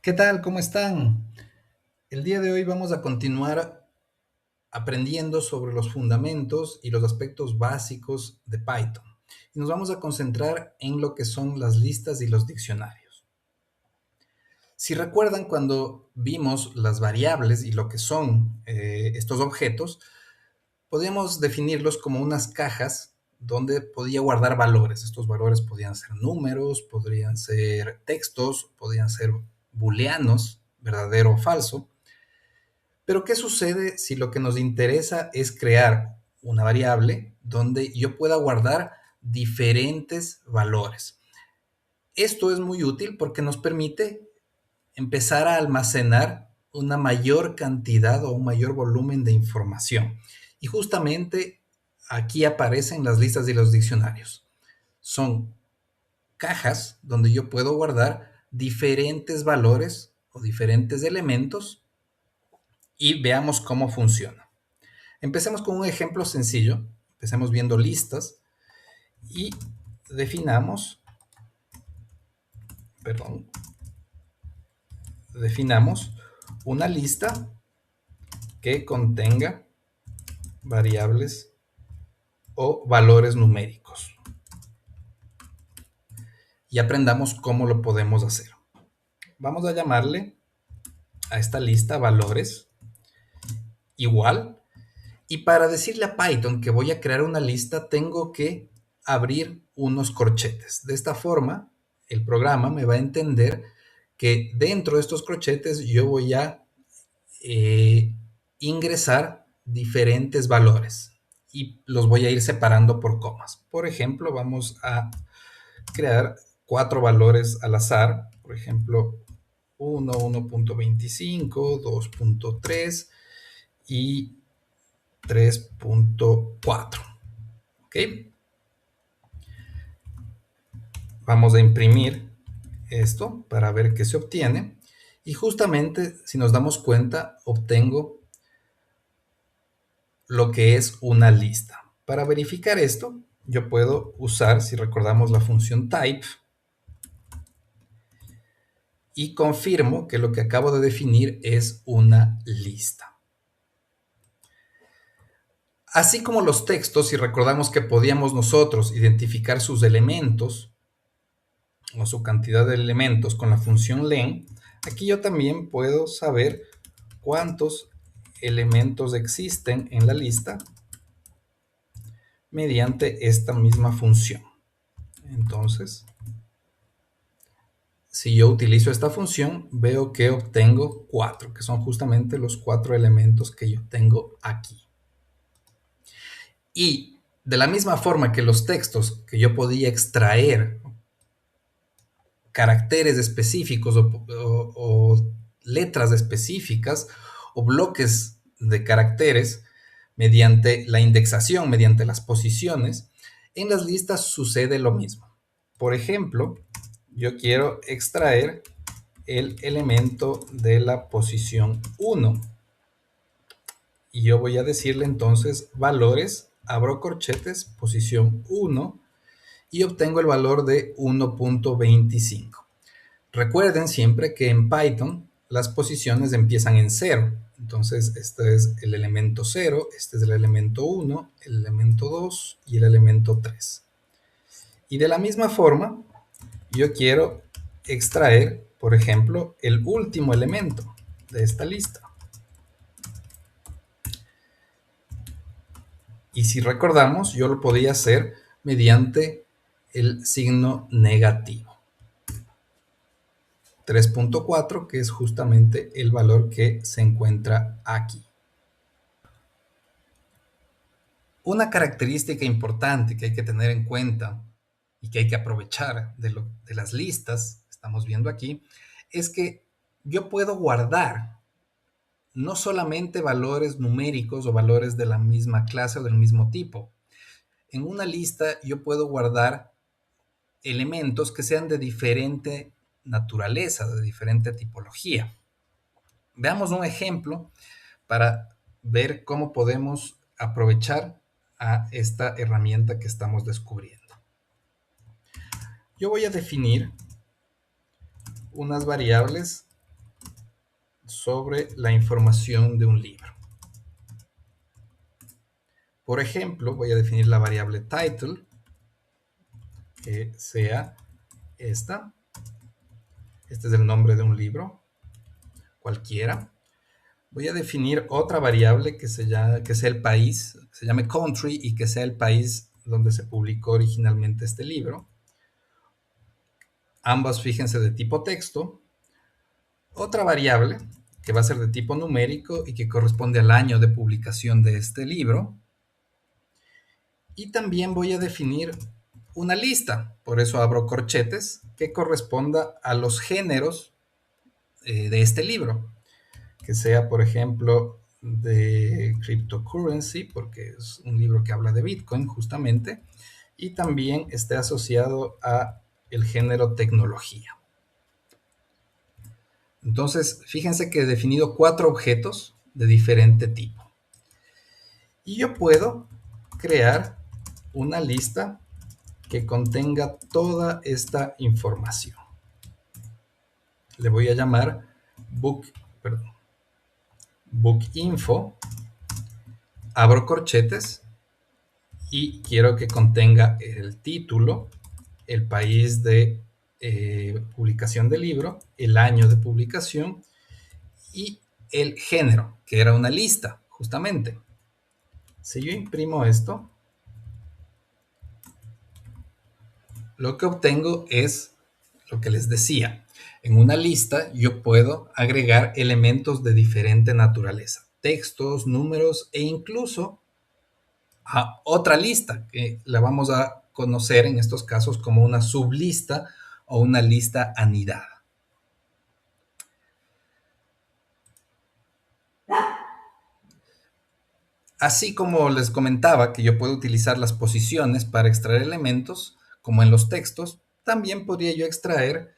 ¿Qué tal? ¿Cómo están? El día de hoy vamos a continuar aprendiendo sobre los fundamentos y los aspectos básicos de Python. Y nos vamos a concentrar en lo que son las listas y los diccionarios. Si recuerdan, cuando vimos las variables y lo que son estos objetos, podíamos definirlos como unas cajas donde podía guardar valores. Estos valores podían ser números, podrían ser textos, podían ser booleanos, verdadero o falso. Pero ¿qué sucede si lo que nos interesa es crear una variable donde yo pueda guardar diferentes valores? Esto es muy útil porque nos permite empezar a almacenar una mayor cantidad o un mayor volumen de información. Y justamente aquí aparecen las listas y los diccionarios. Son cajas donde yo puedo guardar diferentes valores o diferentes elementos y veamos cómo funciona. Empecemos con un ejemplo sencillo. Empecemos viendo listas y definamos, perdón, definamos una lista que contenga variables o valores numéricos. Y aprendamos cómo lo podemos hacer. Vamos a llamarle a esta lista valores igual. Y para decirle a Python que voy a crear una lista, tengo que abrir unos corchetes. De esta forma, el programa me va a entender que dentro de estos corchetes yo voy a eh, ingresar diferentes valores y los voy a ir separando por comas. Por ejemplo, vamos a crear 4 valores al azar. Por ejemplo, 1, 1.25, 2.3 y 3.4. ¿Ok? Vamos a imprimir esto para ver qué se obtiene. Y justamente, si nos damos cuenta, obtengo lo que es una lista. Para verificar esto, yo puedo usar, si recordamos, la función type y confirmo que lo que acabo de definir es una lista. Así como los textos, si recordamos que podíamos nosotros identificar sus elementos o su cantidad de elementos con la función len, aquí yo también puedo saber cuántos elementos existen en la lista mediante esta misma función. Entonces, si yo utilizo esta función, veo que obtengo 4, que son justamente los 4 elementos que yo tengo aquí. Y de la misma forma que los textos que yo podía extraer caracteres específicos o letras específicas o bloques de caracteres mediante la indexación, mediante las posiciones, en las listas sucede lo mismo. Por ejemplo, yo quiero extraer el elemento de la posición 1 y yo voy a decirle entonces valores, abro corchetes, posición 1 y obtengo el valor de 1.25. Recuerden siempre que en Python las posiciones empiezan en 0. Entonces, este es el elemento 0, este es el elemento 1, el elemento 2 y el elemento 3. Y de la misma forma, yo quiero extraer, por ejemplo, el último elemento de esta lista. Y si recordamos, yo lo podía hacer mediante el signo negativo. 3.4, que es justamente el valor que se encuentra aquí. Una característica importante que hay que tener en cuenta y que hay que aprovechar de las listas que estamos viendo aquí es que yo puedo guardar no solamente valores numéricos o valores de la misma clase o del mismo tipo. En una lista yo puedo guardar elementos que sean de diferente naturaleza, de diferente tipología. Veamos un ejemplo para ver cómo podemos aprovechar a esta herramienta que estamos descubriendo. Yo voy a definir unas variables sobre la información de un libro. Por ejemplo, voy a definir la variable title, que sea esta. Este es el nombre de un libro, cualquiera. Voy a definir otra variable que sea el país, que se llame country y que sea el país donde se publicó originalmente este libro. Ambas, fíjense, de tipo texto. Otra variable que va a ser de tipo numérico y que corresponde al año de publicación de este libro. Y también voy a definir una lista, por eso abro corchetes, que corresponda a los géneros de este libro, que sea, por ejemplo, de cryptocurrency, porque es un libro que habla de Bitcoin justamente, y también esté asociado a el género tecnología. Entonces, fíjense que he definido 4 objetos de diferente tipo. Y yo puedo crear una lista que contenga toda esta información. Le voy a llamar book info, abro corchetes y quiero que contenga el título, el país de publicación del libro, el año de publicación y el género, que era una lista, justamente. Si yo imprimo esto, lo que obtengo es lo que les decía. En una lista yo puedo agregar elementos de diferente naturaleza, textos, números e incluso a otra lista que la vamos a conocer en estos casos como una sublista o una lista anidada. Así como les comentaba que yo puedo utilizar las posiciones para extraer elementos, como en los textos, también podría yo extraer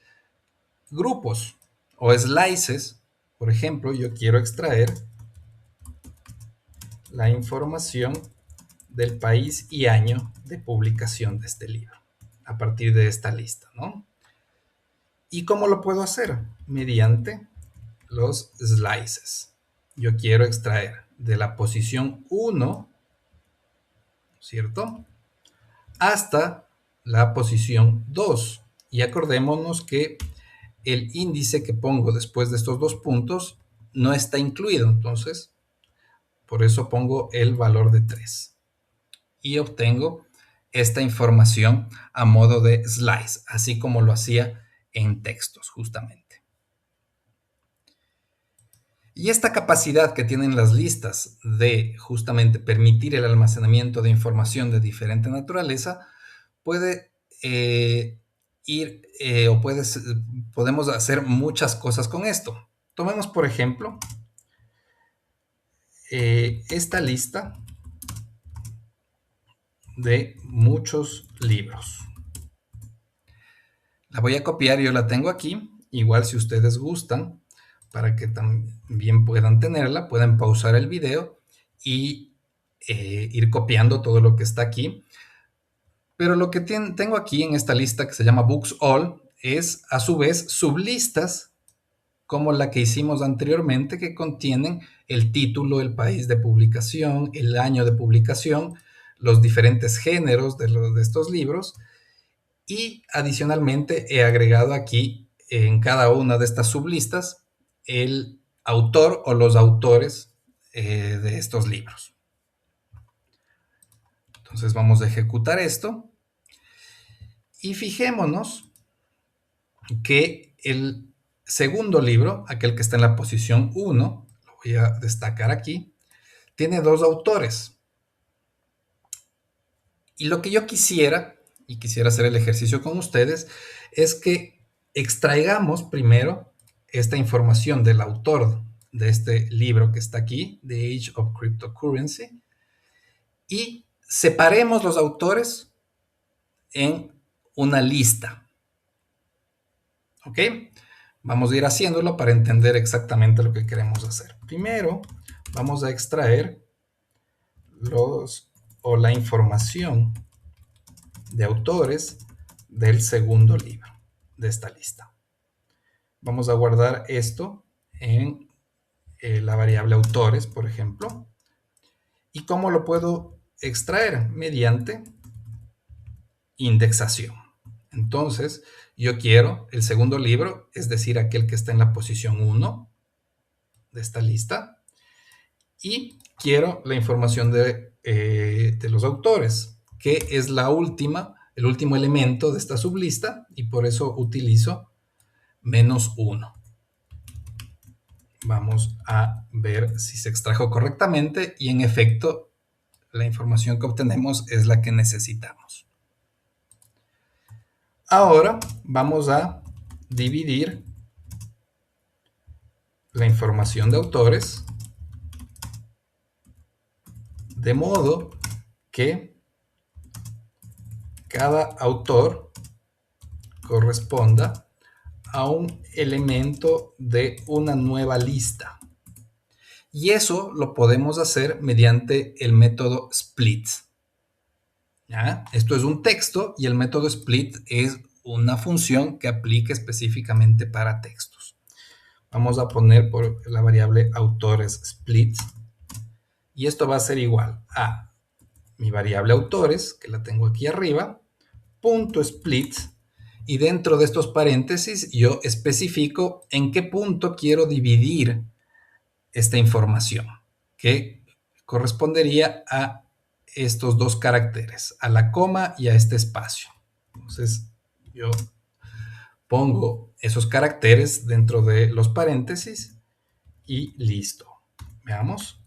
grupos o slices. Por ejemplo, yo quiero extraer la información del país y año de publicación de este libro a partir de esta lista, ¿no? ¿Y cómo lo puedo hacer? Mediante los slices. Yo quiero extraer de la posición 1, ¿cierto? Hasta la posición 2. Y acordémonos que el índice que pongo después de estos 2 puntos no está incluido, entonces por eso pongo el valor de 3. Y obtengo esta información a modo de slice, así como lo hacía en textos justamente. Y esta capacidad que tienen las listas de justamente permitir el almacenamiento de información de diferente naturaleza puede podemos hacer muchas cosas con esto. Tomemos, por ejemplo, esta lista de muchos libros. La voy a copiar, yo la tengo aquí. Igual si ustedes gustan, para que también puedan tenerla, pueden pausar el video y ir copiando todo lo que está aquí. Pero lo que tengo aquí en esta lista que se llama Books All es a su vez sublistas como la que hicimos anteriormente, que contienen el título, el país de publicación, el año de publicación, los diferentes géneros de estos libros, y adicionalmente he agregado aquí en cada una de estas sublistas el autor o los autores de estos libros. Entonces vamos a ejecutar esto y fijémonos que el segundo libro, aquel que está en la posición 1, lo voy a destacar aquí, tiene 2 autores. Y lo que yo quisiera, y quisiera hacer el ejercicio con ustedes, es que extraigamos primero esta información del autor de este libro que está aquí, The Age of Cryptocurrency, y separemos los autores en una lista. ¿Ok? Vamos a ir haciéndolo para entender exactamente lo que queremos hacer. Primero, vamos a extraer la información de autores del segundo libro de esta lista. Vamos a guardar esto en la variable autores, por ejemplo. ¿Y cómo lo puedo extraer? Mediante indexación. Entonces, yo quiero el segundo libro, es decir, aquel que está en la posición 1 de esta lista, y quiero la información de los autores, que es el último elemento de esta sublista, y por eso utilizo -1. Vamos a ver si se extrajo correctamente, y en efecto, la información que obtenemos es la que necesitamos. Ahora vamos a dividir la información de autores de modo que cada autor corresponda a un elemento de una nueva lista. Y eso lo podemos hacer mediante el método split. ¿Ya? Esto es un texto y el método split es una función que aplica específicamente para textos. Vamos a poner por la variable autores split, y esto va a ser igual a mi variable autores, que la tengo aquí arriba, punto split, y dentro de estos paréntesis yo especifico en qué punto quiero dividir esta información, que correspondería a estos dos caracteres, a la coma y a este espacio. Entonces yo pongo esos caracteres dentro de los paréntesis y listo. Veamos.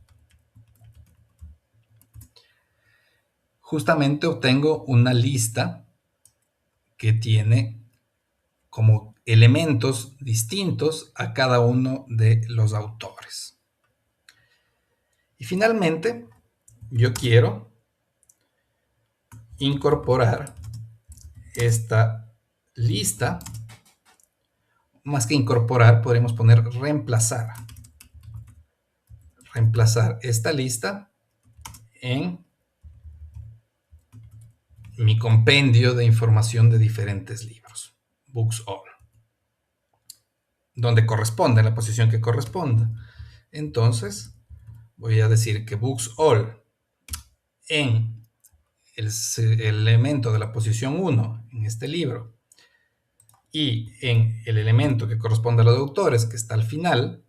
Justamente obtengo una lista que tiene como elementos distintos a cada uno de los autores. Y finalmente, yo quiero incorporar esta lista, más que incorporar, podemos poner reemplazar. Reemplazar esta lista en mi compendio de información de diferentes libros, Books All, donde corresponde, en la posición que corresponda. Entonces, voy a decir que Books All en el elemento de la posición 1 en este libro y en el elemento que corresponde a los autores, que está al final,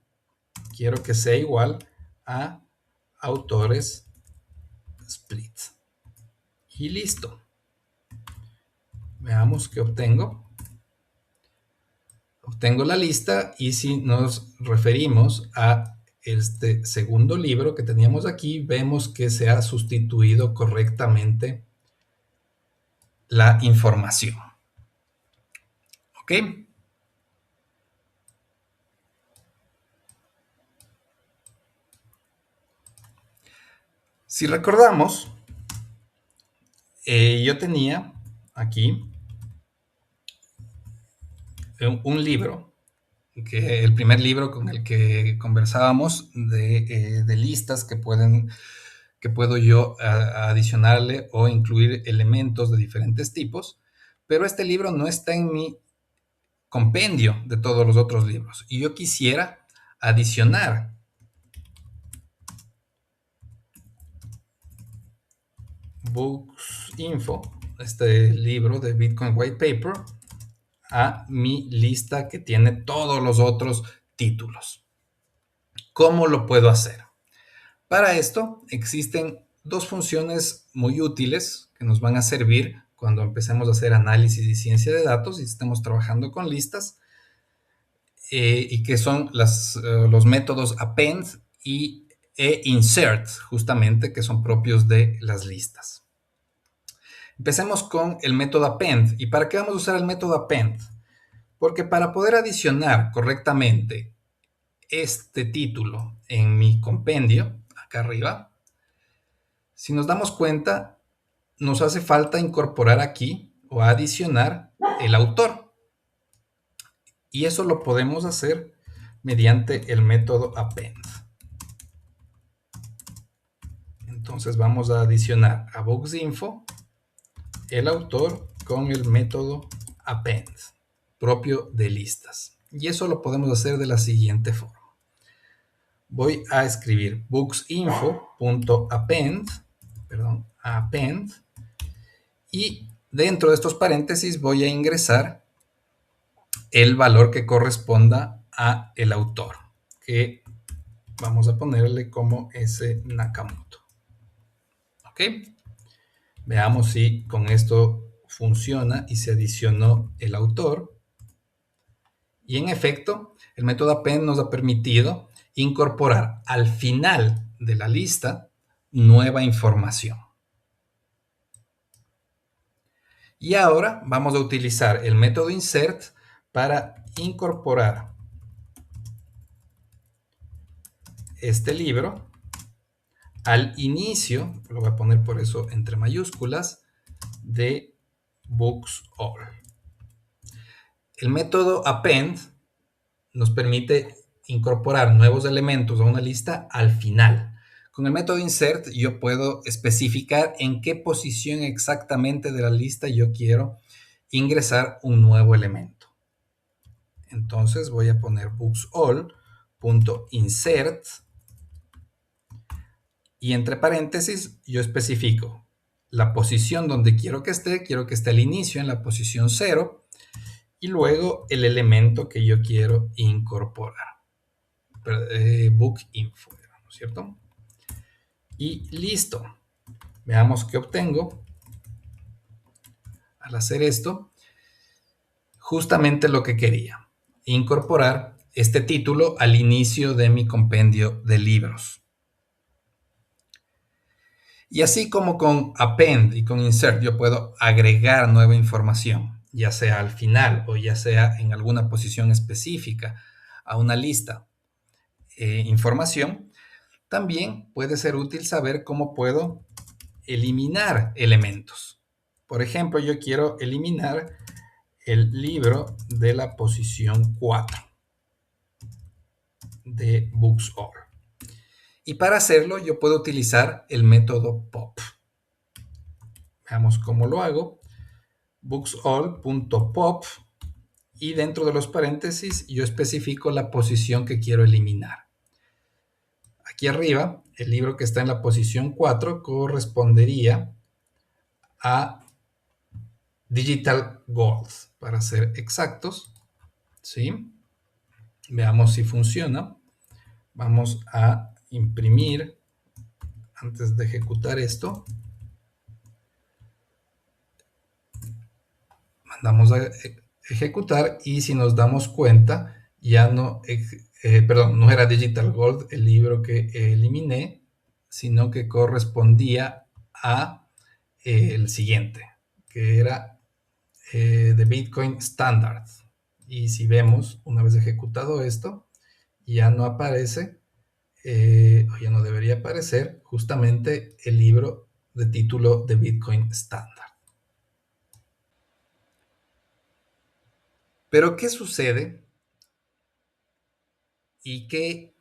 quiero que sea igual a autores split. Y listo. Veamos qué obtengo. Obtengo la lista, y si nos referimos a este segundo libro que teníamos aquí, vemos que se ha sustituido correctamente la información. ¿Ok? Si recordamos, yo tenía aquí un libro, que el primer libro con el que conversábamos de listas que puedo yo adicionarle o incluir elementos de diferentes tipos, pero este libro no está en mi compendio de todos los otros libros, y yo quisiera adicionar Books Info, este libro de Bitcoin White Paper, a mi lista que tiene todos los otros títulos. ¿Cómo lo puedo hacer? Para esto existen dos funciones muy útiles que nos van a servir cuando empecemos a hacer análisis y ciencia de datos y estemos trabajando con listas, y que son los métodos append e insert, justamente, que son propios de las listas. Empecemos con el método append. ¿Y para qué vamos a usar el método append? Porque para poder adicionar correctamente este título en mi compendio, acá arriba, si nos damos cuenta, nos hace falta incorporar aquí o adicionar el autor. Y eso lo podemos hacer mediante el método append. Entonces vamos a adicionar a BooksInfo el autor con el método append, propio de listas. Y eso lo podemos hacer de la siguiente forma. voy a escribir booksinfo.append, append, y dentro de estos paréntesis voy a ingresar el valor que corresponda a el autor, que vamos a ponerle como S. Nakamoto. ¿Ok? Veamos si con esto funciona y se adicionó el autor. Y en efecto, el método append nos ha permitido incorporar al final de la lista nueva información. Y ahora vamos a utilizar el método insert para incorporar este libro al inicio, lo voy a poner por eso entre mayúsculas, de Books All. El método append nos permite incorporar nuevos elementos a una lista al final. Con el método insert yo puedo especificar en qué posición exactamente de la lista yo quiero ingresar un nuevo elemento. Entonces voy a poner booksall.insert y entre paréntesis yo especifico la posición donde quiero que esté al inicio en la posición 0 y luego el elemento que yo quiero incorporar. Book info, ¿no es cierto? Y listo. Veamos qué obtengo al hacer esto. Justamente lo que quería, incorporar este título al inicio de mi compendio de libros. Y así como con append y con insert yo puedo agregar nueva información, ya sea al final o ya sea en alguna posición específica a una lista información, también puede ser útil saber cómo puedo eliminar elementos. Por ejemplo, yo quiero eliminar el libro de la posición 4 de Books All. Y para hacerlo yo puedo utilizar el método pop. Veamos cómo lo hago. Booksall.pop y dentro de los paréntesis yo especifico la posición que quiero eliminar. Aquí arriba, el libro que está en la posición 4 correspondería a Digital Gold, para ser exactos. ¿Sí? Veamos si funciona. Vamos a imprimir antes de ejecutar esto. Mandamos a ejecutar y si nos damos cuenta, ya no, no era Digital Gold el libro que eliminé, sino que correspondía a el siguiente, que era de Bitcoin Standard. Y si vemos, una vez ejecutado esto, ya no aparece, o ya no debería aparecer, justamente el libro de título de Bitcoin Standard. Pero, ¿qué sucede? Y qué,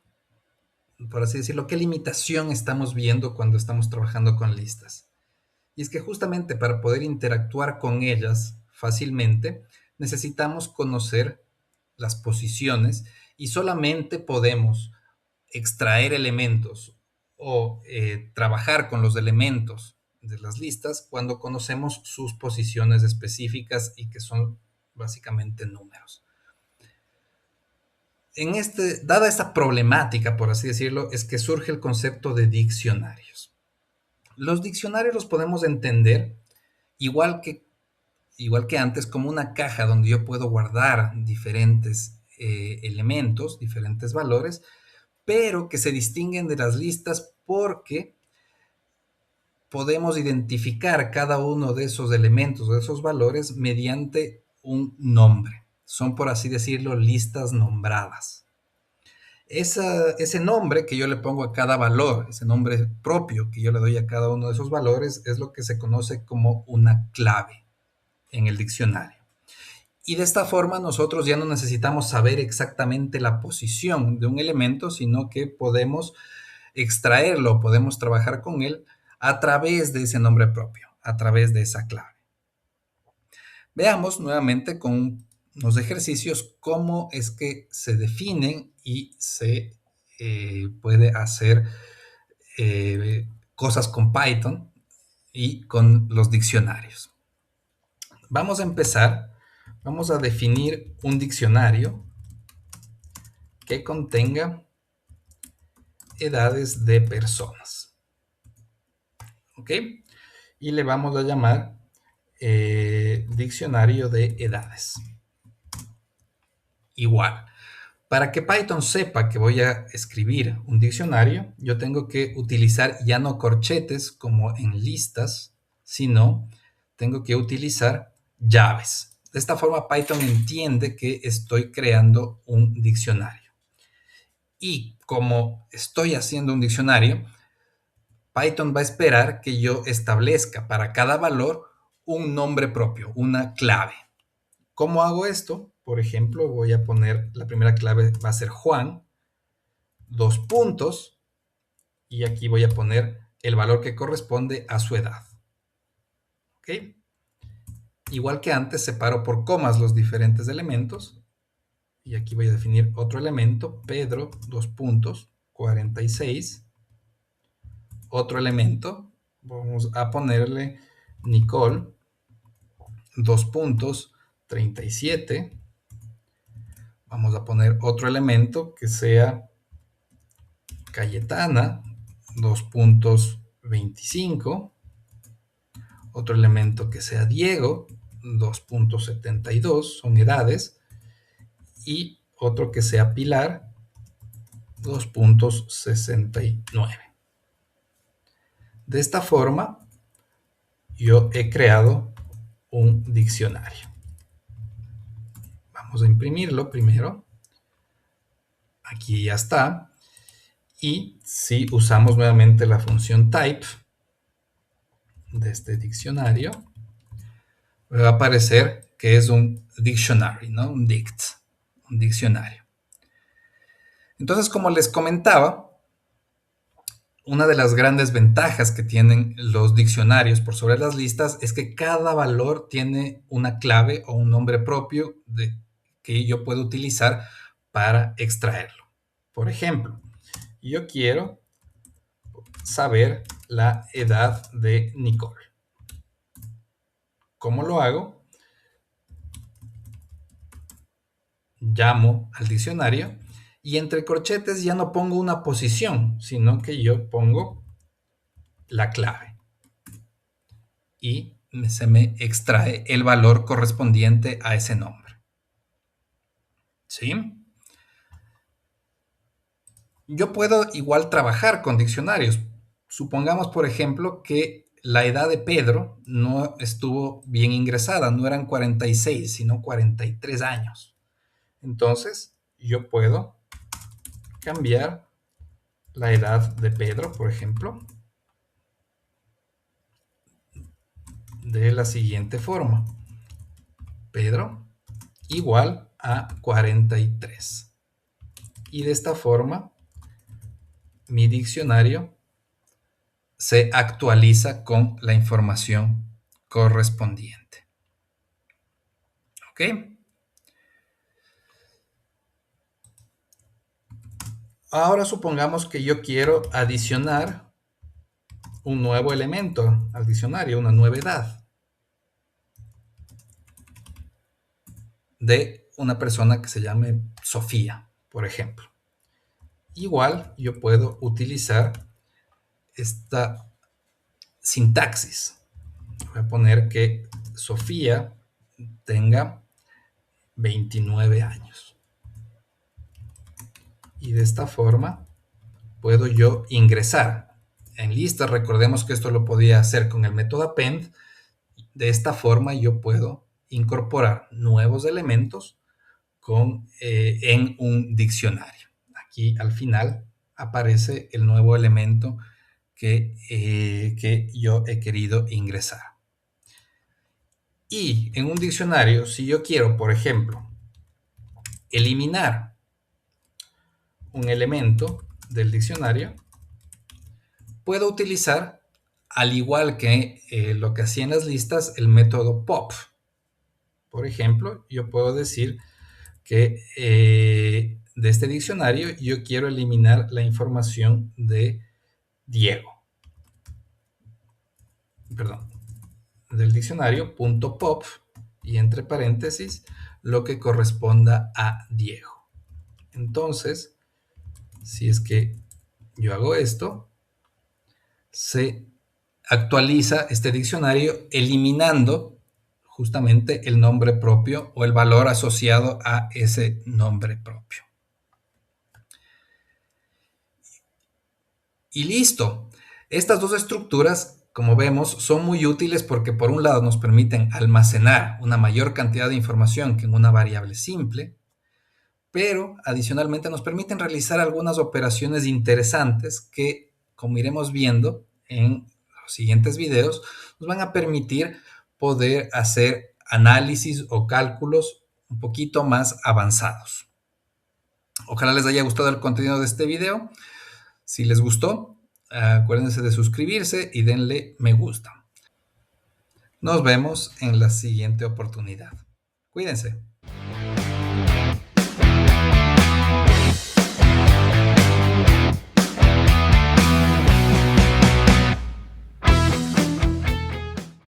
por así decirlo, qué limitación estamos viendo cuando estamos trabajando con listas. Y es que justamente para poder interactuar con ellas fácilmente, necesitamos conocer las posiciones y solamente podemos extraer elementos o trabajar con los elementos de las listas cuando conocemos sus posiciones específicas y que son básicamente números. Dada esta problemática, por así decirlo, es que surge el concepto de diccionarios. Los diccionarios los podemos entender igual que antes como una caja donde yo puedo guardar diferentes elementos, diferentes valores, pero que se distinguen de las listas porque podemos identificar cada uno de esos elementos, de esos valores, mediante un nombre. Son, por así decirlo, listas nombradas. Ese nombre que yo le pongo a cada valor, ese nombre propio que yo le doy a cada uno de esos valores, es lo que se conoce como una clave en el diccionario. Y de esta forma nosotros ya no necesitamos saber exactamente la posición de un elemento, sino que podemos extraerlo, podemos trabajar con él a través de ese nombre propio, a través de esa clave. Veamos nuevamente con unos ejercicios cómo es que se definen y se puede hacer cosas con Python y con los diccionarios. Vamos a empezar, vamos a definir un diccionario que contenga edades de personas. ¿Ok? Y le vamos a llamar diccionario de edades. Igual. Para que Python sepa que voy a escribir un diccionario, yo tengo que utilizar ya no corchetes como en listas, sino tengo que utilizar llaves. De esta forma, Python entiende que estoy creando un diccionario. Y como estoy haciendo un diccionario, Python va a esperar que yo establezca para cada valor un nombre propio, una clave. ¿Cómo hago esto? Por ejemplo, voy a poner, la primera clave va a ser Juan, 2 puntos, y aquí voy a poner el valor que corresponde a su edad. ¿Ok? Igual que antes, separo por comas los diferentes elementos, y aquí voy a definir otro elemento, Pedro, 2 puntos, 46. Otro elemento, vamos a ponerle Nicole, 2 puntos, 37. Vamos a poner otro elemento que sea Cayetana, 2 puntos, 25. Otro elemento que sea Diego, 2 puntos, 72, son edades. Y otro que sea Pilar, 2 puntos, 69. De esta forma, yo he creado un diccionario. Vamos a imprimirlo primero. Aquí ya está. Y si usamos nuevamente la función type de este diccionario, me va a aparecer que es un dictionary, ¿no? Un diccionario. Entonces, como les comentaba, una de las grandes ventajas que tienen los diccionarios por sobre las listas es que cada valor tiene una clave o un nombre propio que yo puedo utilizar para extraerlo. Por ejemplo, yo quiero saber la edad de Nicole. ¿Cómo lo hago? Llamo al diccionario y entre corchetes ya no pongo una posición, sino que yo pongo la clave y se me extrae el valor correspondiente a ese nombre. ¿Sí? Yo puedo igual trabajar con diccionarios. Supongamos, por ejemplo, que la edad de Pedro no estuvo bien ingresada, no eran 46, sino 43 años. Entonces, yo puedo cambiar la edad de Pedro, por ejemplo, de la siguiente forma. Pedro igual a 43. Y de esta forma, mi diccionario se actualiza con la información correspondiente. ¿Ok? Ahora supongamos que yo quiero adicionar un nuevo elemento al diccionario, una nueva edad de una persona que se llame Sofía, por ejemplo. Igual yo puedo utilizar esta sintaxis. Voy a poner que Sofía tenga 29 años. Y de esta forma puedo yo ingresar en listas. Recordemos que esto lo podía hacer con el método append. De esta forma yo puedo incorporar nuevos elementos en un diccionario. Aquí al final aparece el nuevo elemento que yo he querido ingresar. Y en un diccionario, si yo quiero, por ejemplo, eliminar un elemento del diccionario, puedo utilizar, al igual que lo que hacía en las listas, el método pop. Por ejemplo, yo puedo decir que de este diccionario yo quiero eliminar la información de Diego. Perdón, del diccionario punto pop y entre paréntesis lo que corresponda a Diego. Entonces, si es que yo hago esto, se actualiza este diccionario eliminando justamente el nombre propio o el valor asociado a ese nombre propio. Y listo. Estas dos estructuras, como vemos, son muy útiles porque por un lado nos permiten almacenar una mayor cantidad de información que en una variable simple, pero adicionalmente nos permiten realizar algunas operaciones interesantes que, como iremos viendo en los siguientes videos, nos van a permitir poder hacer análisis o cálculos un poquito más avanzados. Ojalá les haya gustado el contenido de este video. Si les gustó, acuérdense de suscribirse y denle me gusta. Nos vemos en la siguiente oportunidad. Cuídense.